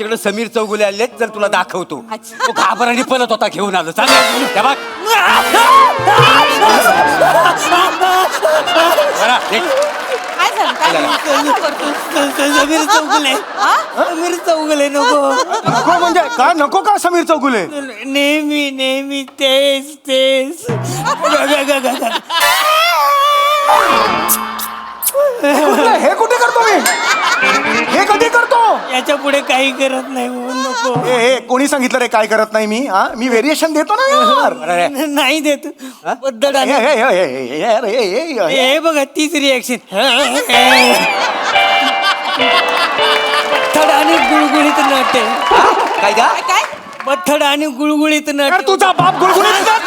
आमच्याकडे समीर चौगुले आले तर तुला दाखवतो. अच्छा. तो घाबराने पळत होता घेऊन आलो. चांगलं त्या बघ. बरं, नीट. काय झालं काय झालं? काय करतो? समीर चौगुले समीर चौगुले नको नको म्हणजे काय नको का समीर चौगुले? नेहमी नेहमी तेच तेच हे कुठे करतो मी? हे कधी करतो? याच्या पुढे काही करत नाही म्हणून नको हे कोणी सांगितलं रे काय करत नाही मी? हा मी व्हेरिएशन देतो ना यार. नाही देत पद्धत हे, हे, हे, हे, हे, यार, हे, हे, हे. हे बघा तीच रिॲक्शन बथड आणि गुळगुळीत नट काय का? काय बथड आणि गुळगुळीत यार नट तुझा बाप गुळगुळीत नाट?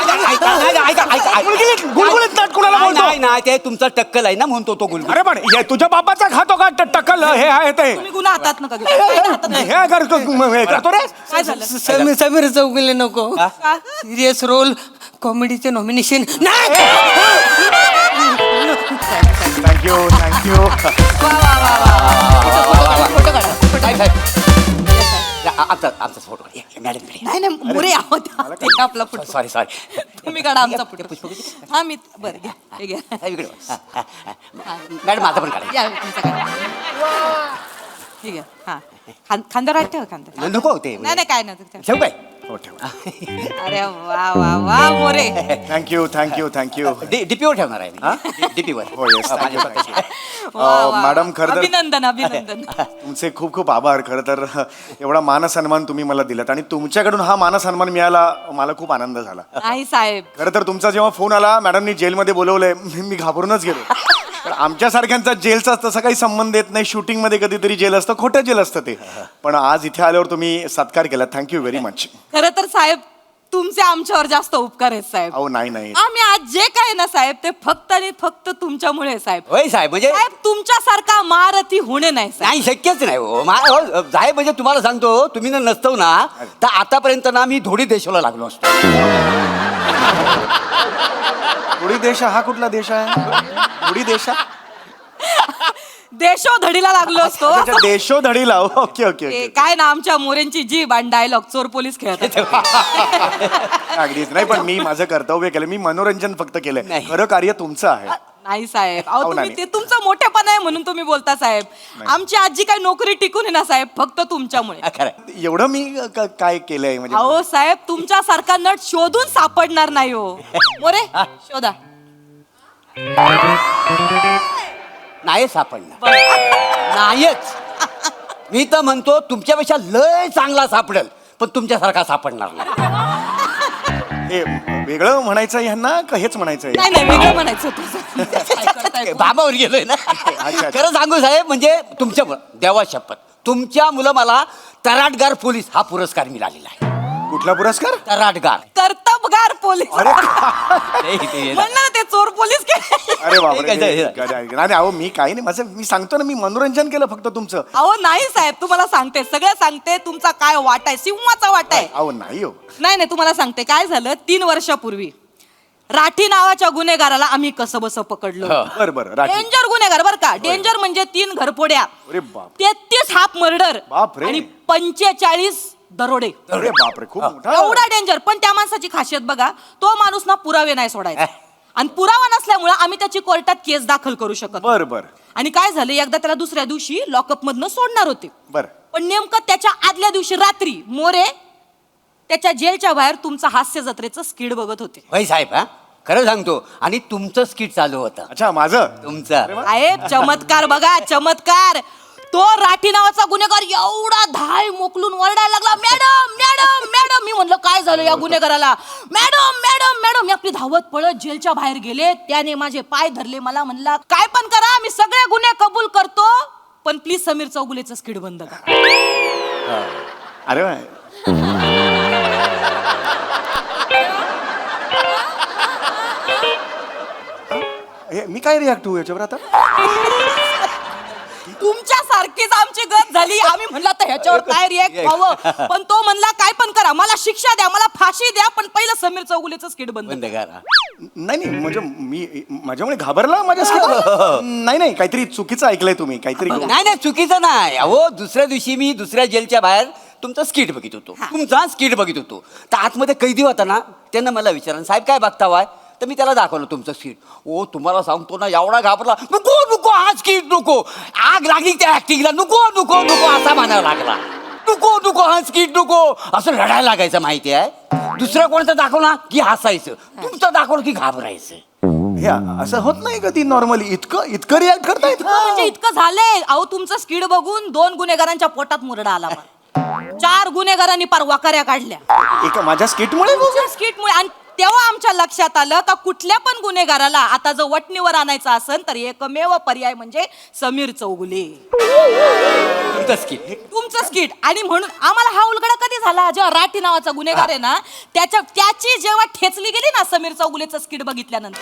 गुळगुळीत नाट कुणाला बोलतो? नाही नाही ते तुमचा टक्कल आहे ना म्हणतो तो गुलगुल. अरे पण हे तुझ्या बापाचा खातो का टक्कल हे आहे ते? तुम्ही गुन्हा हातात नका घेऊ. काय हातात नाही. हे करतो हे करतो रे. काय झालं समीर चौगुले नको हा? का? सिरियस रोल कॉमेडीचे नॉमिनेशन नाही थँक्यू थँक्यू. वा वा वा वा फोटो काढा फोटो काढा. आमचा आमचा फोटो काढ. या, मॅडम कडे. नाही नाही मोरे आहोत ते आपला फोटो सॉरी सॉरी. तुम्ही काढा आमचा फोटो. हा मी बरं घ्या हे घ्या इकडे बघ. हा, हा, हा. मॅडम माझा पण काढा. या तुमचा काढा. ठीक आहे हा खांद्यावर हात ठेवा खांद्यावर. नको होते नाही नाही काय नाही ठेवू काय? हो ठेव. अरे वा वा वा मोरे थँक्यू थँक्यू थँक्यू. डीपीवर ठेवणार आहे मी. डीपीवर. हो येस थँक्यू वा, वा. मॅडम खरं तर अभिनंदन अभिनंदन तुमचे खूप खूप आभार. खरं तर एवढा मानसन्मान तुम्ही मला दिलात आणि तुमच्याकडून हा मानसन्मान मिळाला मला खूप आनंद झाला. नाही साहेब खरं तर तुमचा जेव्हा फोन आला मॅडमनी जेलमध्ये बोलवलंय मी घाबरूनच गेलो. पण आमच्यासारख्यांचा जेलचा तसा काही संबंध येत नाही. शूटिंगमध्ये कधीतरी जेल असतं खोटं जेल असतं ते. पण आज इथे आल्यावर तुम्ही सत्कार केला थँक्यू व्हेरी मच. खरं तर साहेब तुमचे आमच्यावर जास्त उपकार आहेत साहेब. अहो नाही नाही आम्ही आज जे काय ना साहेब ते फक्त आणि फक्त तुमच्यामुळे आहे, साहेब. होय साहेब म्हणजे साहेब तुमच्यासारखा महारथी होणे नाही साहेब. नाही शक्यच नाही हो. हो, साहेब म्हणजे तुम्हाला सांगतो तुम्ही ना नसतो ना तर आतापर्यंत ना मी धोडी देशाला लागलो असतो. थोडी देश हा कुठला देश आहे? थोडी देश देशोधडीला लागलो असतो. देशोधडीला. ओके ओके ते ओके. काय ना आमच्या मोरेंची जीभ आणि डायलॉग चोर पोलीस खेळतात. अगदीच नाही पण मी माझं कर्तव्य केलं. मी मनोरंजन फक्त केलंय. नाही. खरं कार्य तुमचं आहे. नाही साहेब अहो अहो, तुम्ही नाही. ते तुमचं मोठेपण आहे म्हणून तुम्ही बोलता साहेब. आमची आजी काय नोकरी टिकून आहे ना साहेब फक्त तुमच्यामुळे. खरं एवढं मी काय केलंय म्हणजे अहो साहेब तुमच्यासारखा नट शोधून सापडणार नाही हो. मोरे शोधा. नाही सापडणार. नाहीच. मी तर म्हणतो तुमच्यापेक्षा लय चांगला सापडेल पण तुमच्यासारखा सापडणार नाही. हे वेगळं म्हणायचं ह्यांना का हेच म्हणायचं नाही नाही वेगळं म्हणायचं होतं. काय करताय? बाबावर गेलोय ना. अच्छा. खरं सांगू साहेब म्हणजे तुमच्या देवा शपथ तुमच्या मुलं मला तराटगार पोलीस हा पुरस्कार मिळालेला आहे. कुठला पुरस्कार? तराटगार. कर्तबगार पोलीस. अरे म्हणलं ना ते चोर पोलीस के. अरे बापरे. हे काय नाही अहो मी काही नाही माझं मी सांगतो ना मी मनोरंजन केलं फक्त तुमचं. अहो नाही साहेब तुम्हाला सांगते सगळं सांगते तुमचा काय वाटा आहे सिंहाचा वाटा आहे. अहो नाही हो. नाही नाही तुम्हाला सांगते काय झालं 3 वर्षापूर्वी राठी नावाच्या गुन्हेगाराला आम्ही कसं बस पकडलं. बर बर राठी. डेंजर गुन्हेगार बर का. डेंजर म्हणजे 3 घरफोड्या, अरे बाप. 33 हाफ मर्डर बापरे. आणि 45 दरोडे. अरे बापरे खूप मोठा. एवढा डेंजर. पण त्या माणसाची खासियत बघा तो माणूस ना पुरावे नाही सोडायचा आणि पुरावा नसल्यामुळे आम्ही त्याची कोर्टात केस दाखल करू शकत. बर बर आणि काय झालं एकदा त्याला दुसऱ्या दिवशी लॉकअप मधनं सोडणार होते. बर. पण नेमकं त्याच्या आदल्या दिवशी रात्री मोरे त्याच्या जेलच्या बाहेर तुमचा हास्य जत्रेचं स्किड बघत होते. होय साहेब हा खरं सांगतो आणि तुमचं स्किट चालू होतं. अच्छा माझं. तुमचं साहेब चमत्कार बघा चमत्कार. तो राठी नावाचा गुन्हेगार एवढा धाय मोकलून वरडायला लागला मॅडम मॅडम मॅडम. मी म्हणलं काय झालं या गुन्हेगाराला. Madam madam madam. मी आपली धावत पळत जेलच्या बाहेर गेले. त्याने माझे पाय धरले. मला म्हणला काय पण करा मी सगळे गुन्हे कबूल करतो पण प्लीज समीर चौगुलेचं स्किड बंद करा. अरे वा. मी काय रिॲक्ट होऊ याच्यावर आता? तुमच्या सारखीच आमची गत झाली. आम्ही म्हणलं तर ह्याच्यावर काय रिॲक्ट व्हावं पण तो म्हणला काय पण करा मला शिक्षा द्या मला फाशी द्या पण पहिलं समीर चौगुलेचं स्किड बंद बंद करा. नाही नाही म्हणजे मी माझ्यामुळे घाबरला माझ्या नाही नाही काहीतरी चुकीचं ऐकलंय तुम्ही काहीतरी. नाही नाही चुकीचं नाही. अहो दुसऱ्या दिवशी मी दुसऱ्या जेलच्या बाहेर तुमचा स्किट बघित होतो तुमचा स्किट बघित होतो तर आतमध्ये कैदी होता ना त्यांना मला विचारलं साहेब काय बघता वाय तर मी त्याला दाखवलं तुमचं स्किट ओ तुम्हाला सांगतो ना एवढा घाबरला नको नको हा स्किट नको आग लागली त्या ऍक्टिंगला नको नको नको असा म्हणायला लागला नको नको हा स्किट नको असं रडायला लागायचं माहिती आहे दुसरं कोणतं दाखवला की हसायचं तुमचं दाखवलं की घाबरायचं हे असं होत नाही कधी नॉर्मली इतकं रिॲक्ट करतायत म्हणजे इतकं झालंय अहो तुमचं स्किड बघून 2 गुन्हेगारांच्या पोटात मुरडा आला मला. 4 गुन्हेगारांनी पार वाकाऱ्या काढल्या एका माझ्या स्किटमुळे स्किटमुळे. आणि तेव्हा आमच्या लक्षात आलं का कुठल्या पण गुन्हेगाराला आता जर वटणीवर आणायचं असेल तर एकमेव पर्याय म्हणजे समीर चौगुले तुमचं स्किट तुमचं स्किट. आणि म्हणून आम्हाला हा उलगडा कधी झाला जेव्हा राठी नावाचा गुन्हेगार आहे ना त्याची जेव्हा ठेचली गेली ना समीर चौगुलेचं स्किट बघितल्यानंतर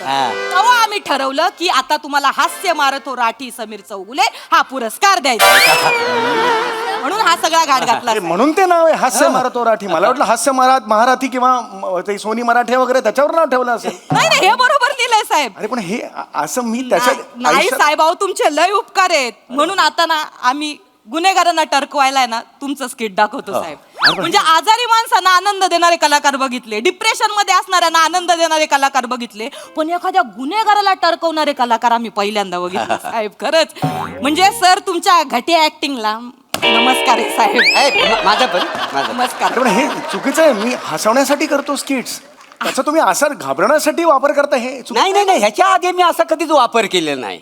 तेव्हा आम्ही ठरवलं की आता तुम्हाला हास्य मारतो राठी समीर चौगुले हा पुरस्कार द्यायचा म्हणून हा सगळा घाट घातला. म्हणून ते नाव आहे हास्य मराठी मला वाटलं हास्य महाराठी किंवा ते सोनी मराठे वगैरे त्याच्यावर नाव ठेवलं असेल. नाही नाही हे बरोबर लिहिलंय साहेब. अरे पण हे असं मी त्याच्या नाही साहेब अहो तुमचे लय उपकार आहेत म्हणून आता ना आम्ही गुन्हेगारांना टरकवायला आहे ना तुमचं स्किट दाखवतो साहेब. म्हणजे आजारी माणसांना आनंद देणारे कलाकार बघितले डिप्रेशन मध्ये असणाऱ्यांना आनंद देणारे कलाकार बघितले पण एखाद्या गुन्हेगाराला टरकवणारे कलाकार आम्ही पहिल्यांदा बघितले साहेब. खरंच म्हणजे सर तुमच्या घटिया ऍक्टिंगला नमस्कार आहे साहेब. माझा पण माझा नमस्कार. पण हे चुकीचं आहे मी हसवण्यासाठी करतो स्किट्स त्याचा तुम्ही असं घाबरण्यासाठी वापर करता हे नाही नाही नाही ह्याच्या आधी मी असा कधीच वापर केलेला नाही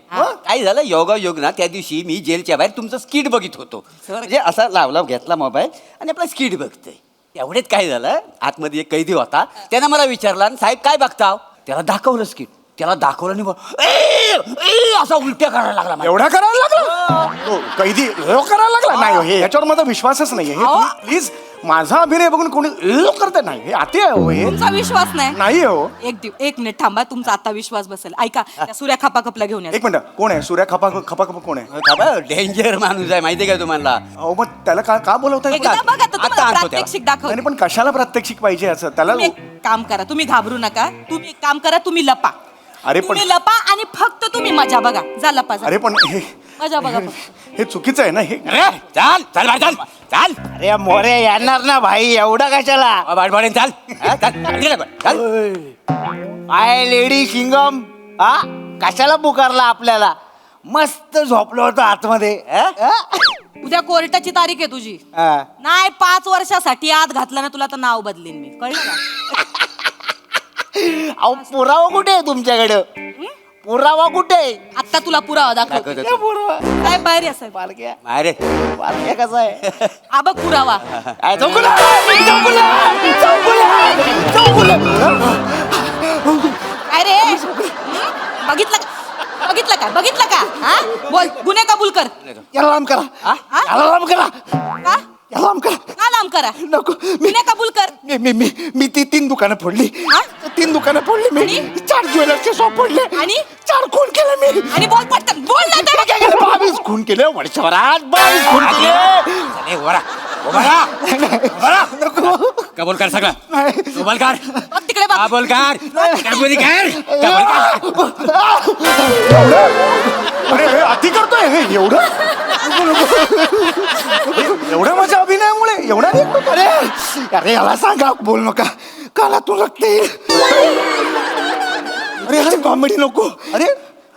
काय झालं योगायोग ना त्या दिवशी मी जेलच्या बाहेर तुमचं स्किट बघित होतो म्हणजे असा लावला घेतला मोबाईल आणि आपला स्किट बघतोय एवढेच काय झालं आतमध्ये एक कैदी होता त्यानं मला विचारला साहेब काय बघता त्याला दाखवलं स्किट त्याला दाखवलं नाही असा उलट्या करायला लागला मला. एवढा करायला लागला हो, कैदी करायला लागला नाही हे ह्याच्यावर माझा विश्वासच नाहीये हे प्लीज माझा अभिनय बघून कोणी करत नाही हे अति आहे हो हे तुमचा विश्वास नाही हो. एक मिनिट थांबा तुमचा आता विश्वास बसेल ऐका त्या सूर्या खपाखपला घेऊन या. एक मिनिट कोण आहे सूर्या खपा कोण आहे डेंजर माणूस आहे माहितीये का तुम्हाला अहो मग त्याला का बोलवताय एकदा बघा तर तुम्हाला आता आणतो प्रात्यक्षिक दाखव. नाही पण कशाला प्रात्यक्षिक पाहिजे असं त्याला तुम्ही एक काम करा तुम्ही घाबरू नका तुम्ही एक काम करा तुम्ही लपा अरे पण- तुम्ही लपा आणि फक्त तुम्ही मजा बघा जा लपा जा अरे पण हे मजा बघा हे चुकीचं आहे ना हे अरे चाल चाल बाहेर चाल चाल अरे मोरे येणार ना भाई एवढा कशाला बाहेर चाल हा, चाल चाल आय लेडी शिंगम हा कशाला पुकारला आपल्याला मस्त झोपलो होतो आतमध्ये उद्या कोर्टाची तारीख आहे तुझी हा. नाही 5 वर्षासाठी आत घातलं ना तुला तर नाव बदलेन मी कळलं का अहो पुरावा कुठे आहे तुमच्याकडे पुरावा कुठे आहे आता तुला पुरावा दाखव काय पुरावा काय बाहेर या साहेब पालक्या अरे पालक्या कसा आहे हा बघ पुरावा काय चौकुला चौकुला चौकुला काय रे बघितलं का हा बोल गुन्हे कबूल कर याला लांब करा हा? याला लांब करा का याला लांब करा का लांब करा नको गुन्हे कबूल कर मी ती 3 दुकानं फोडली हा? 3 दुकानं फोडली मी आणि? 4 ज्वेलर्सचे शॉप फोडले आणि? 4 खून केले मी आणि बोल पटकन बोल ना तर. काय केलं 22 खून केले वर्षभरात 22 खून केले अरे कबूल कर सगळं कबूल कर बघ तिकडे बघ कबूल कर कबूल कर अरे हे अति करतोय हे एवढं एवढं माझ्या अभिनयामुळे एवढा नाही करतो. अरे अरे याला सांगा बोल नका काला तू लागते अरे कॉमेडी नको अरे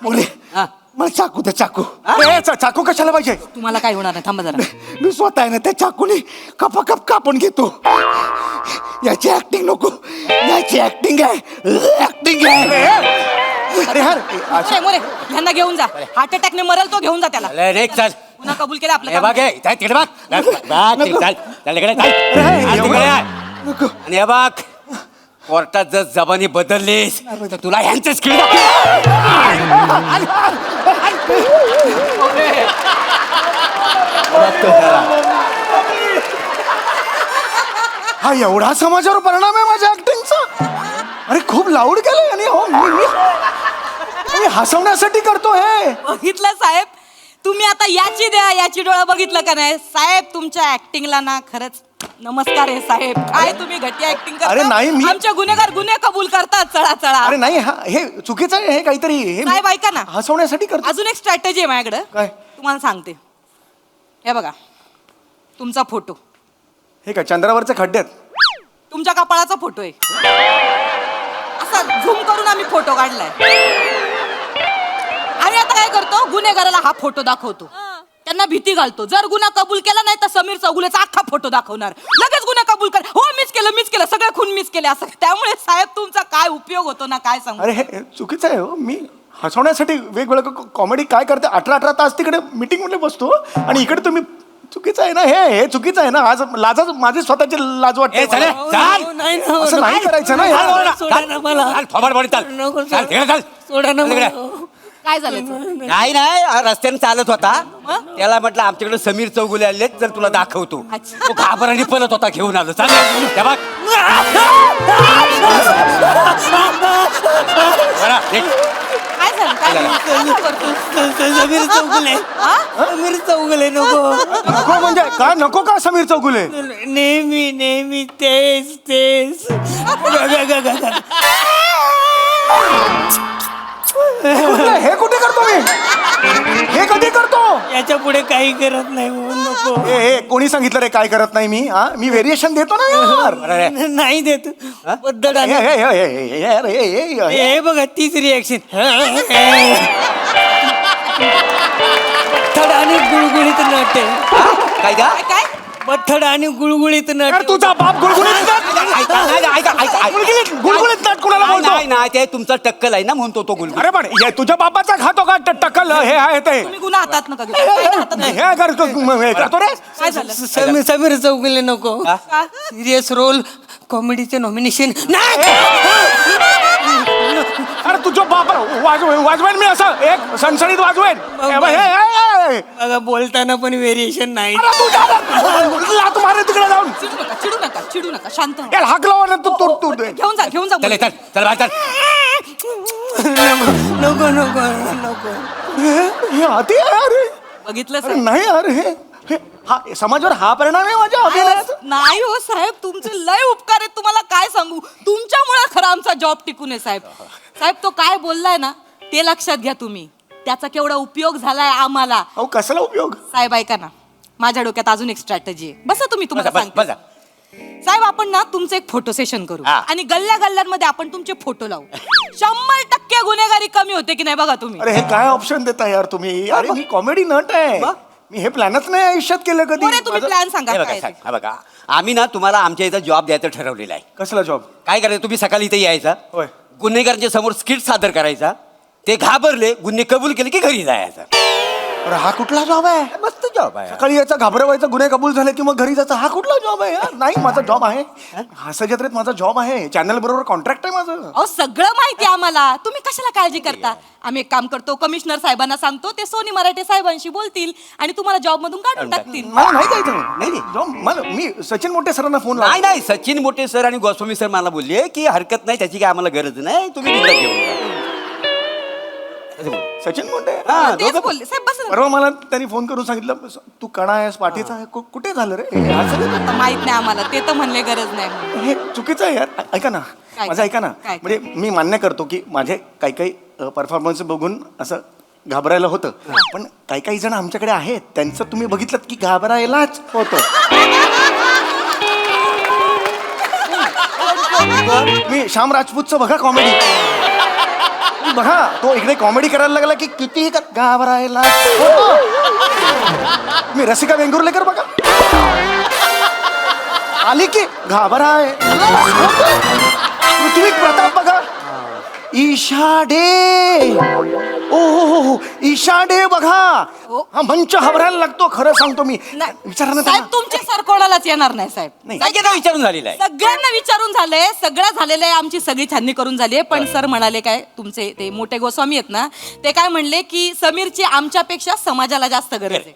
बोले हा. मला चाकू दे चाकू ए, चाकू कशाला पाहिजे तुम्हाला काय होणार नाही थांबा जरा मी स्वतः आहे ना त्या चाकूने कपाकप कापून घेतो याची ऍक्टिंग नको याची ऍक्टिंग आहे ऍक्टिंग आहे अरे यार मोरे मोरे ह्यांना घेऊन जा हार्ट अटॅकने मरल तो घेऊन जा त्याला चल पुन्हा कबूल केलं आपलं हे काम. बघ हे, चाल तिकडे बघ चाल चाल इकडे चाल चाल तिकडे. आणि हे बघ कोर्टात जर जबानी बदललीस तर तुला ह्यांचं स्किल हा एवढा समाजावर परिणाम आहे माझ्या ऍक्टिंगचा अरे खूप लाऊड केलंय आणि हो मी हसवण्यासाठी करतो हे बघितलं साहेब तुम्ही आता याची डोळा बघितलं का नाही साहेब तुमच्या ऍक्टिंगला ना खरंच नमस्कार आहे साहेब काय तुम्ही घटी ऍक्टिंग अरे नाही, मी- आमच्या गुन्हेगार गुन्हे कबूल करतात चळा चळा अरे नाही हे चुकीचं आहे हे काहीतरी हे मी साहेब ऐका ना हसवण्यासाठी करतो अजून एक स्ट्रॅटेजी आहे माझ्याकडे काय? तुम्हाला सांगते हे बघा तुमचा फोटो हे काय चंद्रावरचे खड्डे आहेत? तुमच्या कपाळाचा फोटो आहे. असा झूम करून आम्ही फोटो काढलाय. आणि आता काय करतो, गुन्हेगाराला हा फोटो दाखवतो, त्यांना भीती घालतो. जर गुन्हा कबूल केला नाही तर समीर चौगुलेचा अख्खा फोटो दाखवणार. लगेच गुन्हा कबूल कर, हो मीच केलं सगळे खून मीच केले असं. त्यामुळे साहेब तुमचा काय उपयोग होतो ना काय सांगू. अरे हे चुकीचं आहे हो. मी हसवण्यासाठी वेगवेगळं कॉमेडी काय करते, 18 तास तिकडे मीटिंग मध्ये बसतो आणि इकडे तुम्ही चुकीचं आहे ना. हे चुकीचं आहे ना. आज लाज, माझी स्वतःची लाज वाटते. ए, चले, हो, चाल. नाही ना, असं नाही करायचं ना चाल, यार. बोला. सोडा ना मला. चाल, थोबाड बोली, चाल. नको, चाल, तिकडे चाल. सोडा ना तिकडे. मला. काय झालं नाही हा रस्त्याने चालत होता. त्याला म्हटलं आमच्याकडे समीर चौगुले आले, जर तुला दाखवतो. अच्छा. तो घाबराने पळत होता, घेऊन आलो. चाल त्या बघ. बरं, एक. काय झालं काय झालं? काय करतो? समीर चौगुले. समीर चौगुले नको. नको म्हणजे का नको का समीर चौगुले? नेहमी तेच. हे कुठे करतो मी? हे कधी करतो? याच्या पुढे काही करत नाही हो, नको. हे कोणी सांगितलं रे काय करत नाही मी? हा, मी व्हेरिएशन देतो ना यार. नाही देत पद्धत हे, हे, हे, हे, हे, यार, हे, हे, हे. हे बघा तीच रिॲक्शन. बथड आणि गुळगुळीत नट आहे. काय का? काय बथड आणि गुळगुळीत यार, नट. तुझा बाप गुळगुळीत नाट? ऐका. गुळगुळीत नाट कोणाला बोलतो? नाही ते तुमचा टक्कल आहे ना, म्हणतो तो गुलगुल. अरे पण हे तुझ्या बापाचा खातो का टक्कल? हे आहे ते. तुम्ही गुन्हा हातात नका घेऊ. काय हातात नाही. हे करतो हे करतो रे. काय झालं समीर चौगुले नको. हा? सिरियस रोल कॉमेडीचे नॉमिनेशन नाही. अरे तुझ्या बाप वाजवेन मी असं एक सणसणीत वाजवेन. हे बघ, हे. बघा बोलताना पण व्हेरिएशन नाही. अरे तू जा, लाथ मारे तिकडे जाऊन. चिडू नका शांत व्हा. यार हाक लावा ना तू घेऊन जा चल चल चल बाहेर चल. नको. हे अति आहे अरे. बघितलं अरे साहेब? नाही यार हे हा समाजावर हा परिणाम आहे माझ्या अभिनयाचा. नाही हो साहेब, तुमचे लय उपकार आहेत. तुम्हाला काय सांगू, तुमच्यामुळे खरा आमचा जॉब टिकून आहे साहेब. साहेब तो काय बोललाय ना ते लक्षात घ्या तुम्ही. त्याचा केवढा उपयोग झालाय आम्हाला. अहो कसला उपयोग? साहेब ऐका ना, माझ्या डोक्यात अजून एक स्ट्रॅटेजी आहे. बसा तुम्ही, तुम्हाला बस सांगते. बस. साहेब आपण ना तुमचं एक फोटो सेशन करू हा. आणि गल्ल्यांमध्ये आपण तुमचे फोटो लावू. 100% गुन्हेगारी कमी होते की नाही बघा तुम्ही. अरे हे काय ऑप्शन देता यार तुम्ही? अरे मी कॉमेडी नट आहे. मी हे प्लॅनच नाही आयुष्यात केलं कधी. बरे तुम्ही प्लॅन सांगा हे काय बघा ते. सांग, हा बघा आम्ही ना तुम्हाला आमच्या इथं जॉब द्यायचं ठरवलेलं आहे. कसला जॉब? काय करायचं, तुम्ही सकाळी इथे यायचा, होय. गुन्हेगारांच्या समोर स्किट सादर करायचा, ते घाबरले, गुन्हे कबूल केले की घरी जायचं. अरे हा कुठला जॉब आहे? मस्त जॉब आहे. सकाळी याचा घाबरवायचा, गुन्हे कबूल झाले की मग घरी जायचं. हा कुठला जॉब आहे यार? नाही माझा जॉब आहे. हास्य जत्रेत माझा जॉब आहे. चॅनल बरोबर कॉन्ट्रॅक्ट आहे माझं. अहो सगळं माहिती आहे आम्हाला. तुम्ही कशाला काळजी करता? आम्ही एक काम करतो, कमिशनर साहेबांना सांगतो, ते सोनी मराठे साहेबांशी बोलतील आणि तुम्हाला जॉब मधून काढून टाकतील. मला नाही जायचं. नाही. जॉब मला मी सचिन मोठे सरांना फोन नाही नाही, सचिन मोठे सर आणि गोस्वामी सर मला बोलले की हरकत नाही, त्याची काय आम्हाला गरज नाही, तुम्ही तिकडे घेऊन जा. असं बोलले. सचिन मोठे हा, तेच दोघं- बोलले साहेब. बस परवा मला त्यांनी फोन करून सांगितलं तू कणा आहेस, पाठीचा आहे. कुठे झालं रे? हे असं नाही. आता माहित नाही आम्हाला, ते तर म्हणले गरज नाही म्हणून. हे चुकीचं आहे यार. ऐका ना काय? माझं ऐका ना. काय? म्हणजे मी मान्य करतो की माझे काही परफॉर्मन्स बघून असं घाबरायला होतं, पण काही जण आमच्याकडे आहेत त्यांचं तुम्ही बघितलं की घाबरायलाच होतं. मी श्याम राजपूतचं बघा कॉमेडी, बघा तो इकडे कॉमेडी करायला लागला की किती घाबरायला होतं. मी रसिका वेंगुर्लेकर बघा, आली की घाबराय. पृथ्वी प्रताप बघा, ईशाडे. ओ ईशाडे बघा. हा मंच घाबरायला लागतो. खरं सांगतो मी. विचारा ना साहेब त्यांना. तुमचे सर कोणालाच येणार नाही साहेब. नाही. सगळ्यांना विचारून झालेलं आहे. सगळ्यांना विचारून झालंय, सगळं झालेलं आहे. आमची सगळी छाननी करून झाली आहे. पण सर म्हणाले काय, तुमचे ते मोठे गोस्वामी आहेत ना, ते काय म्हणले की समीरची आमच्यापेक्षा समाजाला जास्त गरज आहे,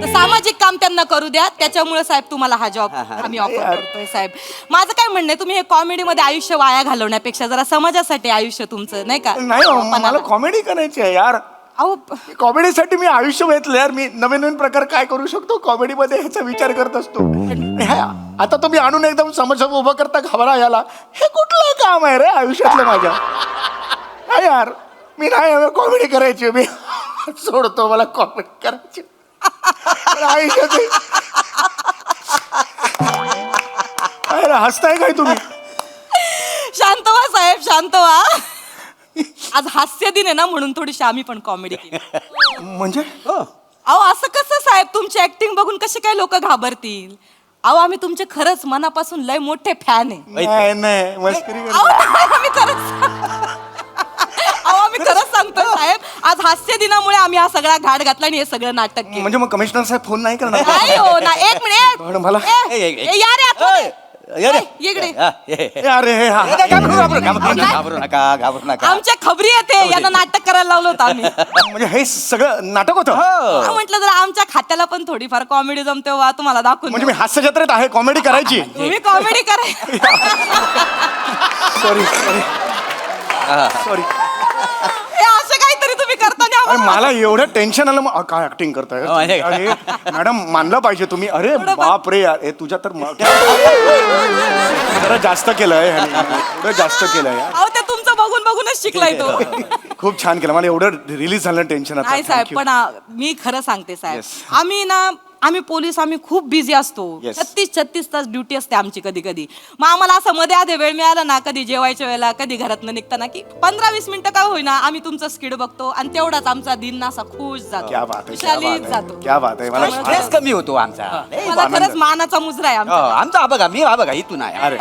तर सामाजिक काम त्यांना करू द्या. त्याच्यामुळे साहेब तुम्हाला हा जॉब आम्ही ऑफर करतोय साहेब. माझं काय म्हणणं आहे, तुम्ही हे कॉमेडीमध्ये आयुष्य वाया घालवण्यापेक्षा जरा समाजासाठी आयुष्य तुमचं नाही का. नाही हो, मला कॉमेडी करायची आहे यार. अहो कॉमेडीसाठी मी आयुष्य घेतलं यार. मी नवीन प्रकार काय करू शकतो कॉमेडीमध्ये ह्याचा विचार करत असतो. आता तुम्ही आणून एकदम समोर उभं करता घाबरा याला. हे कुठलं काम आहे रे आयुष्यातलं माझ्या? काय यार, मी नाही कॉमेडी करायची. मी सोडतो, मला कॉमेडी करायची आयुष्यात. अरे हसताय काय तुम्ही? शांत व्हा साहेब, शांत व्हा. आज हास्य दिन आहे ना, म्हणून थोडीशी आम्ही पण कॉमेडी केली. म्हणजे अहो असं कसं साहेब, तुमची ऍक्टिंग बघून कसे काय लोक घाबरतील? अहो आम्ही तुमचे खरंच मनापासून लय मोठे फॅन आहे. नाही नाही मस्करी करतो. अहो, आम्ही खरंच सांगतो साहेब, आज हास्य दिनामुळे आम्ही हा सगळा घाट घातला आणि हे सगळं नाटक केलं. म्हणजे मग कमिशनर साहेब फोन नाही करणार? नाही हो ना, एक मिनिट. पण मला या रे आतमध्ये. ये रे. इकडे. अरे हे हा घाबरू नका. आमच्या खबरी येते, यांना नाटक करायला लावलं होतं आम्ही. म्हणजे हे सगळं नाटक होतं? म्हटलं जर आमच्या खात्याला पण थोडीफार कॉमेडी जमते वा तुम्हाला दाखवून म्हणजे मी हास्य जत्रेत आहे, कॉमेडी करायची? तुम्ही कॉमेडी कराय. Sorry sorry sorry. हे असं काहीतरी तुम्ही करता नाही अरे आम्हाला. मला एवढं टेन्शन आलं. मग काय ऍक्टिंग करताय? म्हणजे अरे मॅडम मानलं पाहिजे तुम्ही. अरे बाप रे यार, हे तुझ्या तर जरा जास्त केलंय ह्याने. एवढं जास्त केलंय यार. अहो ते तुमचं बघून बघूनच शिकलाय तो. खूप छान केलं. मला एवढं रिलीज झालं टेन्शन आता. नाही साहेब, Thank you. पण मी खरं सांगते साहेब, Yes. आम्ही पोलीस खूप बिझी असतो. Yes. 36 तास ड्युटी असते आमची कधी कधी. मग आम्हाला असं मध्ये आधे वेळ मिळाला ना, कधी जेवायच्या वेळेला, कधी घरातनं निघताना, की 15-20 मिनिटं का होईना आम्ही तुमचं स्किड बघतो आणि तेवढाच आमचा दिन असा खुश जातो. क्या बात आहे, क्या खुशालीत बात आहे, जातो. क्या बात आहे. मला स्ट्रेस कमी होतो आमचा. मला खरंच मानाचा मुजरा आहे आमचा. आमचा हा बघा इथून आहे. अरे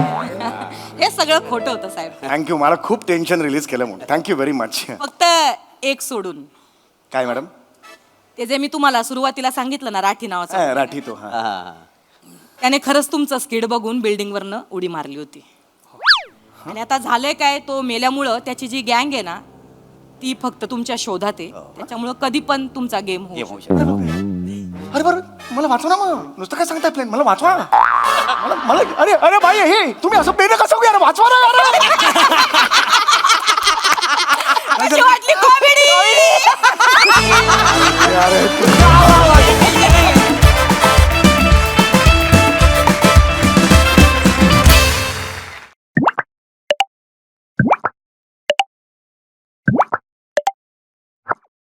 हे सगळं खोटं होतं साहेब, थँक्यू. मला खूप टेन्शन रिलीज केलं म्हणून थँक्यू व्हेरी मच. फक्त एक सोडून. काय मॅडम? ते जे मी तुम्हाला सुरुवातीला सांगितलं ना, राठी नावाचा, राठी तो. हा. त्याने खरंच तुमचं स्किड बघून बिल्डिंग वरनं उडी मारली होती. आणि आता झालंय काय, तो मेल्यामुळं त्याची जी गँग आहे ना, ती फक्त तुमच्या शोधात आहे. त्याच्यामुळं कधी पण तुमचा गेम हे होऊ होऊ शकतं. अरे बरं मला वाचवा ना. मग नुसतं काय सांगताय प्लेन? मला वाचवा. मला अरे अरे बाई हे तुम्ही असं प्लेन कसं होऊ यार? वाचवा ना कशी वाटली कॉमेडी? यार.